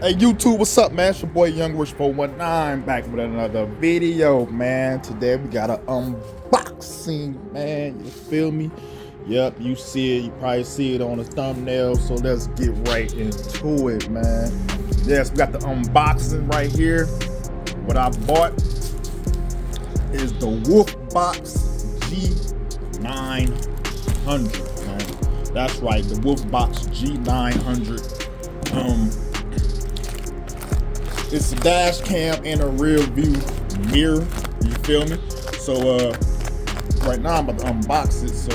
Hey YouTube, what's up, man? It's your boy YoungWish419 back with another video, man. Today we got an unboxing, man. You feel me? Yep, you see it. You probably see it on the thumbnail. So let's get right into it, man. Yes, we got the unboxing right here. What I bought is the wolfbox G900, man. That's right, the wolfbox G900. It's a dash cam and a rear view mirror, you feel me? So right now I'm about to unbox it, so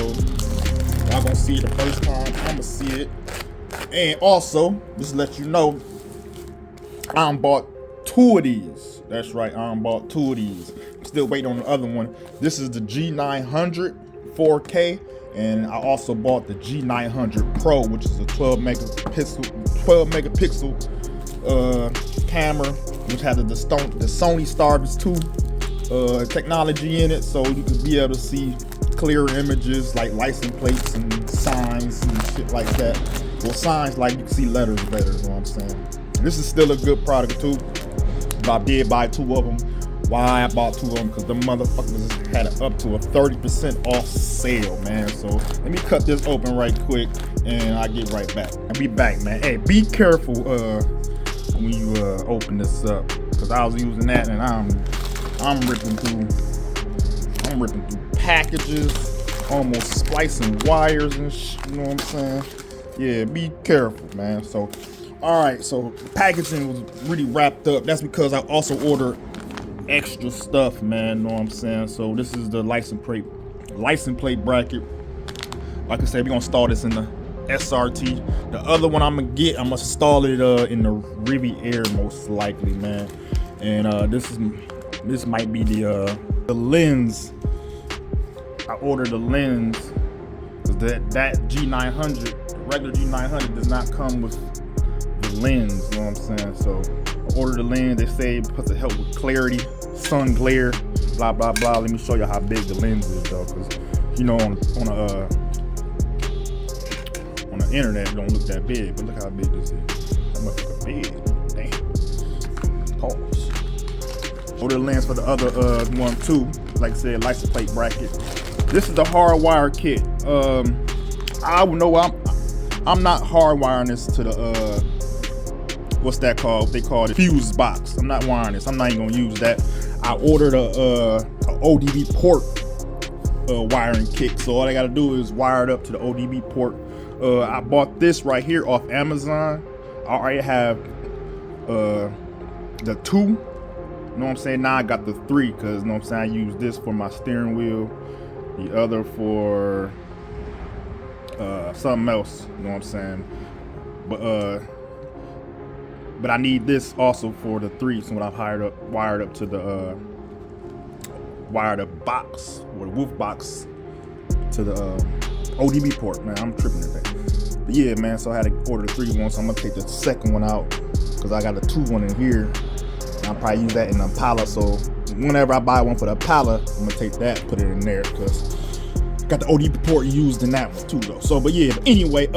y'all gonna see it the first time, I'm gonna see it. And also, just to let you know, I bought two of these. That's right, I bought two of these. I'm still waiting on the other one. This is the G900 4K, and I also bought the G900 Pro, which is a 12 megapixel camera, which has the Sony Starbus 2 technology in it, so you can be able to see clearer images like license plates and signs and shit like that. Well, signs like you can see letters better, you know what I'm saying? This is still a good product too, but I did buy two of them. Why I bought two of them? Because the motherfuckers had it up to a 30% off sale, man. So let me cut this open right quick and I'll get right back. I'll be back, man. Hey, be careful when you open this up, because I was using that and I'm ripping through packages, almost splicing wires and shit, you know what I'm saying? Yeah, be careful, man. So all right, so the packaging was really wrapped up. That's because I also ordered extra stuff, man, you know what I'm saying? So this is the license plate bracket. Like I said, we're gonna install this in the SRT. The other one I'm gonna install it in the Riviera most likely, man. And this might be the lens. I ordered the lens because that G900, the regular G900, does not come with the lens, you know what I'm saying? So I ordered the lens. They say it's supposed to help with clarity, sun glare, blah blah blah. Let me show you how big the lens is though, because you know on the internet it don't look that big, but look how big this is. That motherfucker big. Damn. Pause. Order the lens for the other one too. Like I said, license plate bracket. This is the hardwire kit. I know I'm not hardwiring this to the what's that called? They call it fuse box. I'm not wiring this. I'm not even gonna use that. I ordered a ODB port wiring kit. So all I gotta do is wire it up to the ODB port. I bought this right here off Amazon. I already have the 2. You know what I'm saying? Now I got the 3 because, you know what I'm saying, I use this for my steering wheel, the other for something else, you know what I'm saying? But I need this also for the 3, so when I've wired up to the box, or the wolf box, to the ODB port, man. I'm tripping today. But yeah, man, so I had to order the 3 one, so I'm gonna take the second one out because I got a 2 one in here. And I'll probably use that in the Impala, so whenever I buy one for the Impala, I'm gonna take that, put it in there, because got the ODB port used in that one too though. So but yeah, but anyway,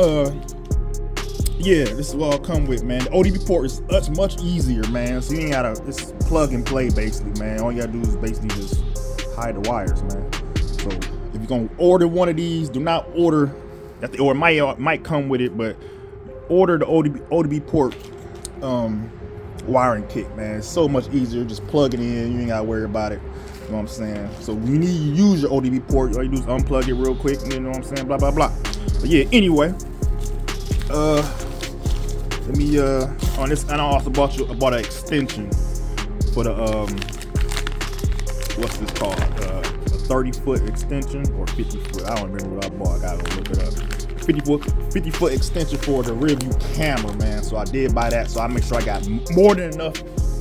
yeah, this is what I'll come with, man. The ODB port is much easier, man. So you ain't gotta, it's plug and play basically, man. All you gotta do is basically just hide the wires, man. So if you're gonna order one of these, do not order that, or it might come with it, but order the ODB port wiring kit, man. It's so much easier. Just plug it in. You ain't gotta worry about it. You know what I'm saying? So when you need to use your ODB port, all you do is unplug it real quick. You know what I'm saying? Blah blah blah. But yeah, anyway, let me on this, and I also bought an extension for the what's this called? A 30-foot extension or 50-foot. I don't remember what I bought. I gotta look it up. 50-foot extension for the rear view camera, man. So I did buy that. So I make sure I got more than enough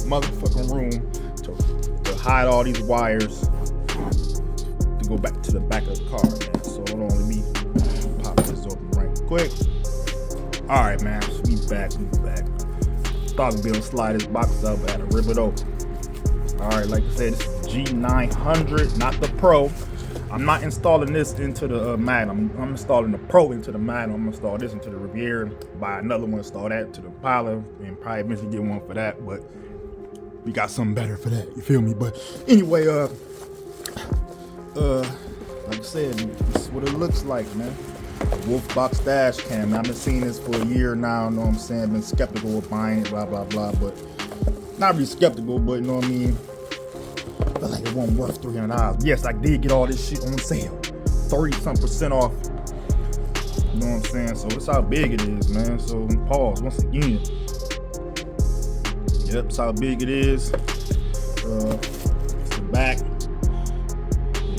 motherfucking room to hide all these wires to go back to the back of the car, man. So hold on, let me pop this open right quick. All right, man. So we back. Thought I'd be able to slide this box up, but I had to rip it open. All right, like I said, this is G900, not the Pro. I'm not installing this into the Magnum. I'm installing the Pro into the Magnum. I'm gonna install this into the Riviera, buy another one, install that to the Pilot, and probably eventually get one for that. But we got something better for that. You feel me? But anyway, like I said, this is what it looks like, man. Wolfbox dash cam. I've been seeing this for a year now. You know what I'm saying? Been skeptical of buying it, blah blah blah. But not really skeptical, but you know what I mean. But like it wasn't worth $300. Yes, I did get all this shit on sale, 30-some% off. You know what I'm saying? So that's how big it is, man. So pause once again. Yep, that's how big it is. It's the back.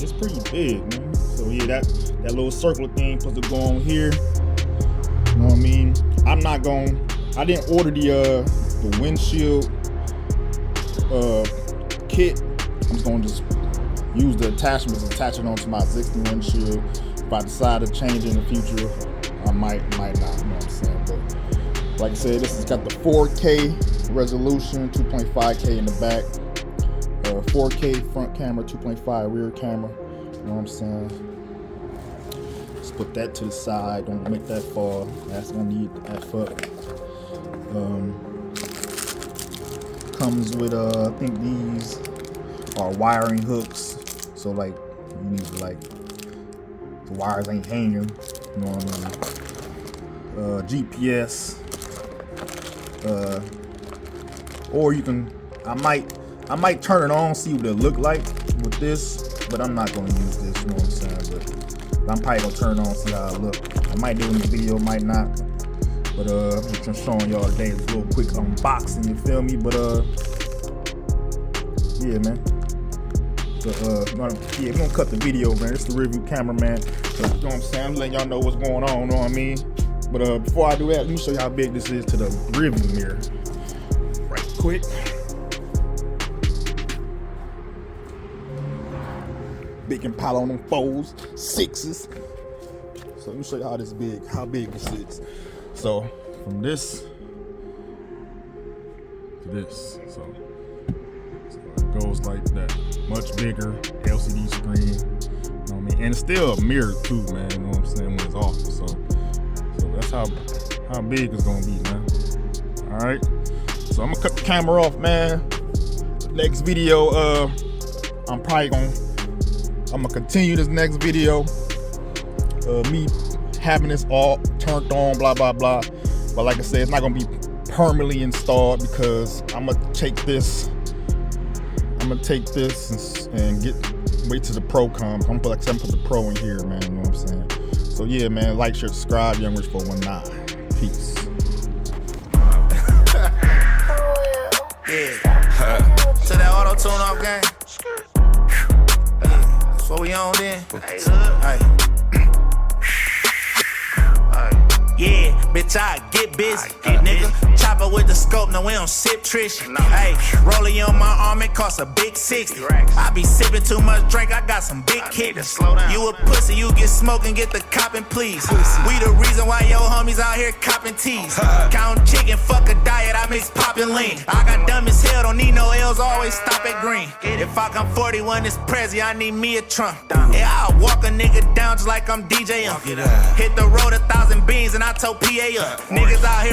It's pretty big, man. So yeah, that little circle thing supposed to go on here. You know what I mean? I didn't order the windshield kit. I'm just gonna use the attachments, attach it onto my existing windshield. If I decide to change it in the future, I might not, you know what I'm saying? But like I said, this has got the 4K resolution, 2.5K in the back, 4K front camera, 2.5 rear camera, you know what I'm saying? Let's put that to the side, don't make that fall. That's gonna need F up. Comes with I think these are wiring hooks, so like you need to, like, the wires ain't hanging, you know what I mean? GPS, or you can, I might turn it on, see what it look like with this, but I'm not gonna use this, you know what I'm saying? But I'm probably gonna turn it on, see how it look. I might do it in the video, might not. But I'm just showing y'all today a little quick unboxing, you feel me? But yeah, man. Yeah, we're gonna cut the video, man. It's the review camera, man. So, you know what I'm saying? I'm letting y'all know what's going on, you know what I mean? But before I do that, let me show you how big this is to the review mirror. Right quick. Big and pile on them 4s, 6s. So let me show you how big this is. So from this to this, so it goes like that. Much bigger LCD screen, you know what I mean? And it's still a mirror too, man, you know what I'm saying, when it's off. So that's how big it's gonna be, man. Alright. So I'm gonna cut the camera off, man. Next video, I'm gonna continue this next video. Me having this all turned on, blah blah blah. But like I said, it's not gonna be permanently installed because I'm gonna take this and wait till the Pro comes. I'm gonna put the Pro in here, man. You know what I'm saying? So yeah, man, like, share, subscribe, Young Rich 419. Peace. Yeah. To that auto tune off game. That's what we on then. Hey. Yeah, bitch, I get busy, nigga. Chopper with the scope, no, we don't sip Trisha. Hey, rolling on my arm, it costs a big 60. I be sipping too much drink, I got some big kickers. You a pussy, you get smoking, get the copping, please. We the reason why your homies out here copping teas. Count chicken, fuck a diet, I mix poppin' lean. I got dumb as hell, don't need no L's, always stop at green. If I come 41, it's Prezi, I need me a Trump. Yeah, I'll walk a nigga down just like I'm DJing. Hit the road 1,000 beans and I told PA up. Niggas out here